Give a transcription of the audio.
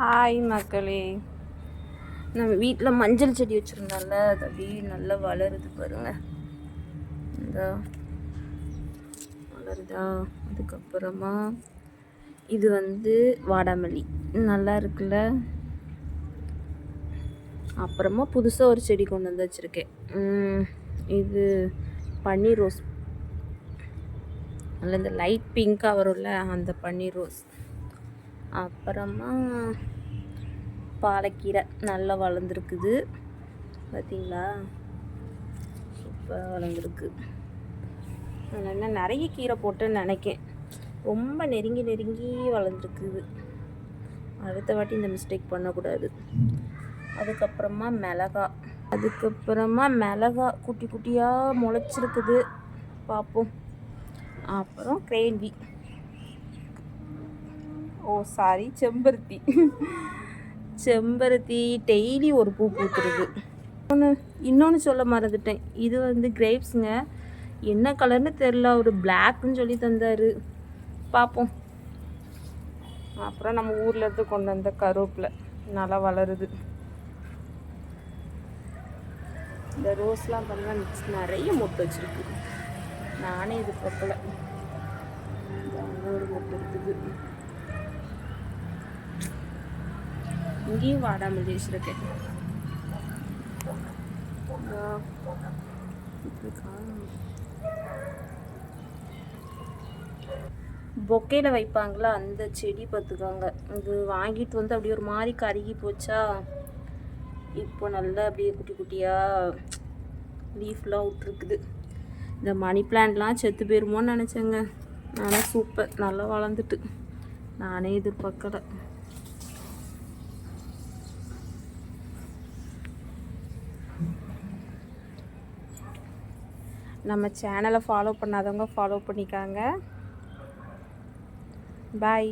Hi மக்களே, நம்ம வீட்டில் மஞ்சள் செடி வச்சுருந்தோம்ல, அது அப்படியே நல்லா வளருது பாருங்க. இந்த வளருதா. அதுக்கப்புறமா இது வாடாமல்லி நல்லா இருக்குல்ல. அப்புறமா புதுசாக ஒரு செடி கொண்டு வந்து வச்சுருக்கேன். இது பன்னீர் ரோஸ், அதில் இந்த லைட் பிங்காக வரும்ல, அந்த பன்னீர் ரோஸ். அப்புறமா பாலக்கீரை நல்லா வளர்ந்துருக்குது பார்த்தீங்களா, சூப்பராக வளர்ந்துருக்கு. நான் நிறைய கீரை போட்டேன்னு நினைக்கேன், ரொம்ப நெருங்கி நெருங்கி வளர்ந்துருக்குது. அடுத்த வாட்டி இந்த மிஸ்டேக் பண்ணக்கூடாது. அதுக்கப்புறமா மிளகா குட்டி குட்டியாக முளைச்சிருக்குது, பார்ப்போம். அப்புறம் கிரேன்வி, செம்பருத்தி டெய்லி ஒரு பூ பூத்துருது. இன்னொன்று சொல்ல மறந்துட்டேன், இது கிரேப்ஸுங்க. என்ன கலர்னு தெரில, ஒரு பிளாக்னு சொல்லி தந்தார், பார்ப்போம். அப்புறம் நம்ம ஊரில் இருந்து கொண்டு வந்த கருவேப்பிலை நல்லா வளருது. இந்த ரோஸ்லாம் பண்ணால் நிறைய மொட்டு வச்சுருக்கு, நானே இது பார்க்கல. ஒரு மொட்டு இருக்குது. இங்கேயும் வாடாமல்லி வச்சுருக்கேன். பொக்கையில் வைப்பாங்களா அந்த செடி பார்த்துக்கோங்க. இது வாங்கிட்டு அப்படியே ஒரு மாதிரி கருகி போச்சா, இப்போ நல்லா அப்படியே குட்டி குட்டியாக லீஃப்லாம் விட்டுருக்குது. இந்த மணி பிளான்ட்லாம் செத்து போயிருமோன்னு நினச்சேங்க, ஆனால் சூப்பர், நல்லா வளர்ந்துட்டு, நானே எதிர்பார்க்கல. நம்ம சேனலை ஃபாலோ பண்ணாதவங்க ஃபாலோ பண்ணிக்காங்க. பாய்.